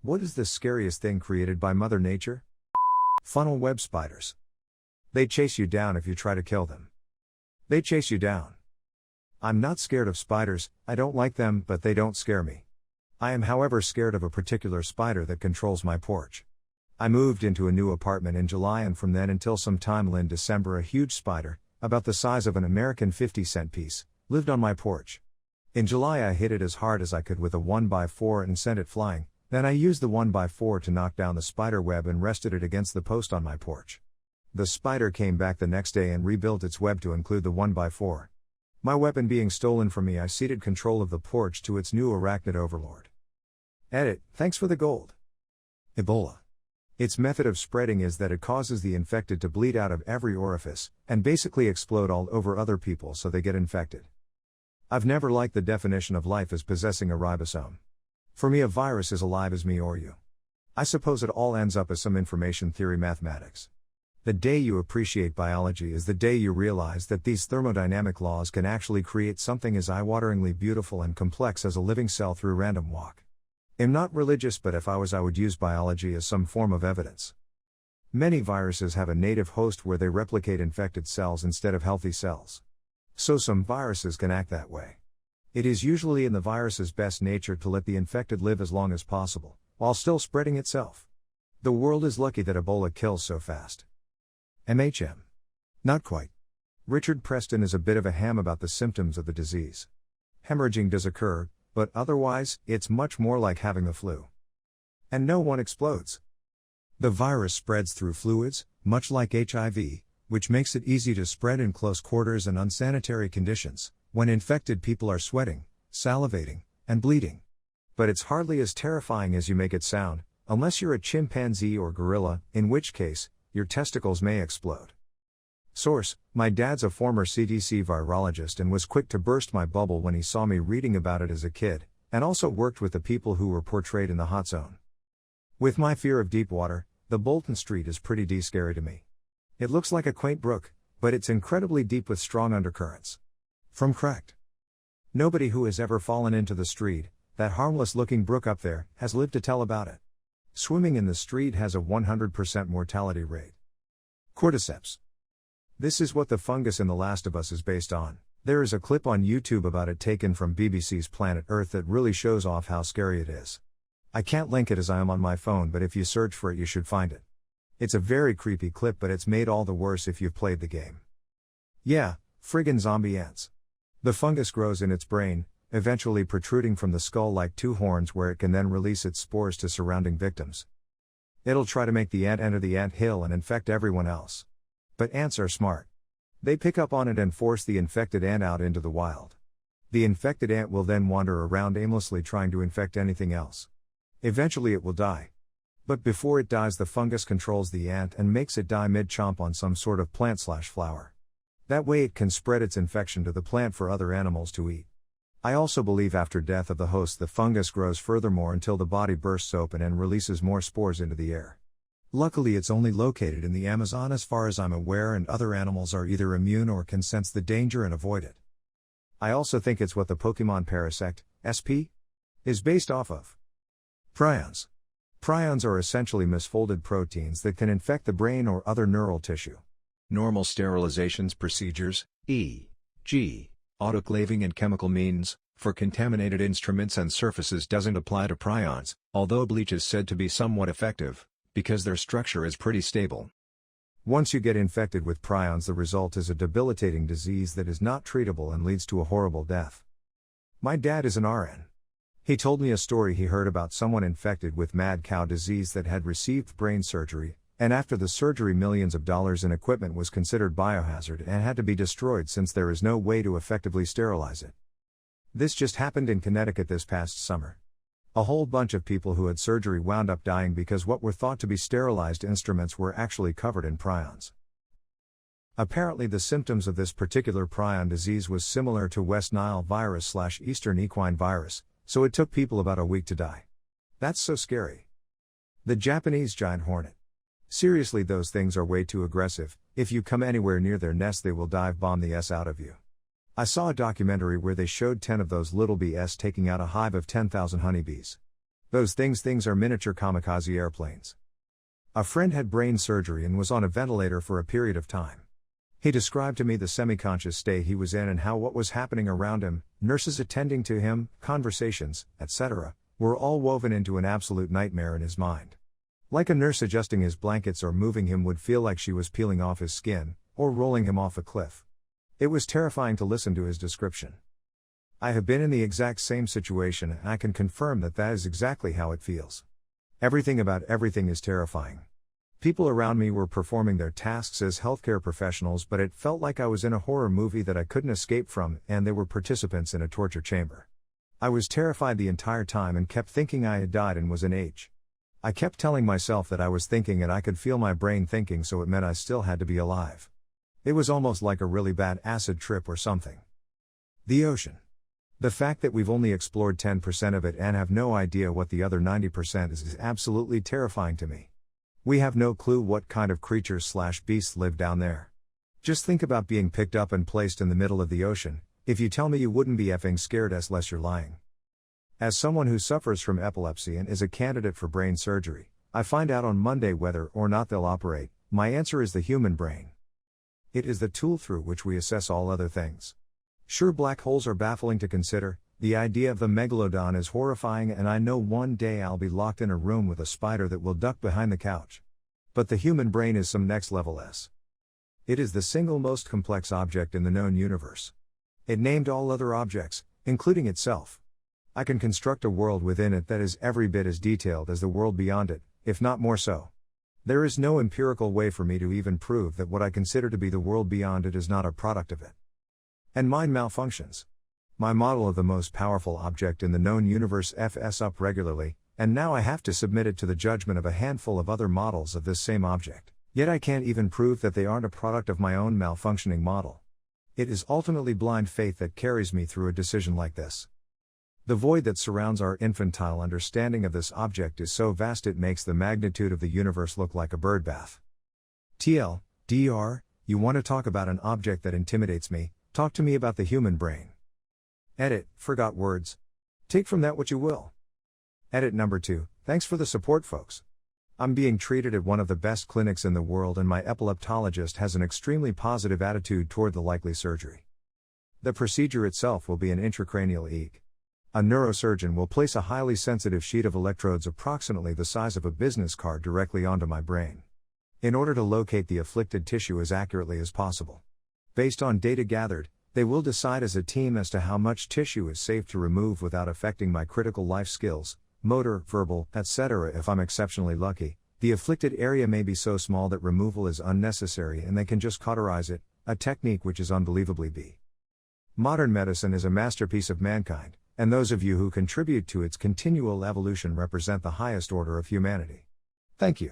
What is the scariest thing created by Mother Nature? Funnel web spiders. They chase you down if you try to kill them. They chase you down. I'm not scared of spiders, I don't like them, but they don't scare me. I am, however, scared of a particular spider that controls my porch. I moved into a new apartment in July, and from then until sometime in December, a huge spider, about the size of an American 50-cent piece, lived on my porch. In July I hit it as hard as I could with a 1x4 and sent it flying. Then I used the 1x4 to knock down the spider web and rested it against the post on my porch. The spider came back the next day and rebuilt its web to include the 1x4. My weapon being stolen from me, I ceded control of the porch to its new arachnid overlord. Edit, thanks for the gold. Ebola. Its method of spreading is that it causes the infected to bleed out of every orifice, and basically explode all over other people so they get infected. I've never liked the definition of life as possessing a ribosome. For me, a virus is alive as me or you. I suppose it all ends up as some information theory mathematics. The day you appreciate biology is the day you realize that these thermodynamic laws can actually create something as eye-wateringly beautiful and complex as a living cell through random walk. I'm not religious, but if I was, I would use biology as some form of evidence. Many viruses have a native host where they replicate infected cells instead of healthy cells. So some viruses can act that way. It is usually in the virus's best nature to let the infected live as long as possible, while still spreading itself. The world is lucky that Ebola kills so fast. MHM. Not quite. Richard Preston is a bit of a ham about the symptoms of the disease. Hemorrhaging does occur, but otherwise, it's much more like having the flu. And no one explodes. The virus spreads through fluids, much like HIV, which makes it easy to spread in close quarters and unsanitary conditions, when infected people are sweating, salivating, and bleeding. But it's hardly as terrifying as you make it sound, unless you're a chimpanzee or gorilla, in which case, your testicles may explode. Source: my dad's a former CDC virologist and was quick to burst my bubble when he saw me reading about it as a kid, and also worked with the people who were portrayed in the hot zone. With my fear of deep water, the Bolton Street is pretty scary to me. It looks like a quaint brook, but it's incredibly deep with strong undercurrents. From Cracked. Nobody who has ever fallen into the street, that harmless-looking brook up there, has lived to tell about it. Swimming in the street has a 100% mortality rate. Cordyceps. This is what the fungus in The Last of Us is based on. There is a clip on YouTube about it taken from BBC's Planet Earth that really shows off how scary it is. I can't link it as I am on my phone, but if you search for it you should find it. It's a very creepy clip, but it's made all the worse if you've played the game. Yeah, friggin' zombie ants. The fungus grows in its brain, eventually protruding from the skull like two horns where it can then release its spores to surrounding victims. It'll try to make the ant enter the ant hill and infect everyone else. But ants are smart. They pick up on it and force the infected ant out into the wild. The infected ant will then wander around aimlessly trying to infect anything else. Eventually it will die. But before it dies, the fungus controls the ant and makes it die mid-chomp on some sort of plant/flower. That way it can spread its infection to the plant for other animals to eat. I also believe after death of the host the fungus grows furthermore until the body bursts open and releases more spores into the air. Luckily it's only located in the Amazon as far as I'm aware, and other animals are either immune or can sense the danger and avoid it. I also think it's what the Pokemon Parasect, SP, is based off of. Prions. Prions are essentially misfolded proteins that can infect the brain or other neural tissue. Normal sterilizations procedures, e.g., autoclaving and chemical means, for contaminated instruments and surfaces doesn't apply to prions, although bleach is said to be somewhat effective, because their structure is pretty stable. Once you get infected with prions, the result is a debilitating disease that is not treatable and leads to a horrible death. My dad is an RN. He told me a story he heard about someone infected with mad cow disease that had received brain surgery, and after the surgery millions of dollars in equipment was considered biohazard and had to be destroyed since there is no way to effectively sterilize it. This just happened in Connecticut this past summer. A whole bunch of people who had surgery wound up dying because what were thought to be sterilized instruments were actually covered in prions. Apparently the symptoms of this particular prion disease was similar to West Nile virus/Eastern equine virus, so it took people about a week to die. That's so scary. The Japanese giant hornet. Seriously, those things are way too aggressive. If you come anywhere near their nest they will dive bomb the S out of you. I saw a documentary where they showed 10 of those little BS taking out a hive of 10,000 honeybees. Those things are miniature kamikaze airplanes. A friend had brain surgery and was on a ventilator for a period of time. He described to me the semi-conscious state he was in and how what was happening around him, nurses attending to him, conversations, etc., were all woven into an absolute nightmare in his mind. Like a nurse adjusting his blankets or moving him would feel like she was peeling off his skin, or rolling him off a cliff. It was terrifying to listen to his description. I have been in the exact same situation and I can confirm that that is exactly how it feels. Everything about everything is terrifying. People around me were performing their tasks as healthcare professionals, but it felt like I was in a horror movie that I couldn't escape from, and they were participants in a torture chamber. I was terrified the entire time and kept thinking I had died and was in H. I kept telling myself that I was thinking and I could feel my brain thinking, so it meant I still had to be alive. It was almost like a really bad acid trip or something. The ocean. The fact that we've only explored 10% of it and have no idea what the other 90% is absolutely terrifying to me. We have no clue what kind of creatures/beasts live down there. Just think about being picked up and placed in the middle of the ocean. If you tell me you wouldn't be effing scared, less you're lying. As someone who suffers from epilepsy and is a candidate for brain surgery, I find out on Monday whether or not they'll operate. My answer is the human brain. It is the tool through which we assess all other things. Sure, black holes are baffling to consider, the idea of the megalodon is horrifying, and I know one day I'll be locked in a room with a spider that will duck behind the couch. But the human brain is some next level S. It is the single most complex object in the known universe. It named all other objects, including itself. I can construct a world within it that is every bit as detailed as the world beyond it, if not more so. There is no empirical way for me to even prove that what I consider to be the world beyond it is not a product of it. And mine malfunctions. My model of the most powerful object in the known universe f's up regularly, and now I have to submit it to the judgment of a handful of other models of this same object, yet I can't even prove that they aren't a product of my own malfunctioning model. It is ultimately blind faith that carries me through a decision like this. The void that surrounds our infantile understanding of this object is so vast it makes the magnitude of the universe look like a birdbath. TLDR, you want to talk about an object that intimidates me, talk to me about the human brain. Edit, forgot words. Take from that what you will. Edit number 2, thanks for the support, folks. I'm being treated at one of the best clinics in the world and my epileptologist has an extremely positive attitude toward the likely surgery. The procedure itself will be an intracranial EEG. A neurosurgeon will place a highly sensitive sheet of electrodes approximately the size of a business card directly onto my brain, in order to locate the afflicted tissue as accurately as possible. Based on data gathered, they will decide as a team as to how much tissue is safe to remove without affecting my critical life skills, motor, verbal, etc. If I'm exceptionally lucky, the afflicted area may be so small that removal is unnecessary and they can just cauterize it, a technique which is unbelievably B. Modern medicine is a masterpiece of mankind, and those of you who contribute to its continual evolution represent the highest order of humanity. Thank you.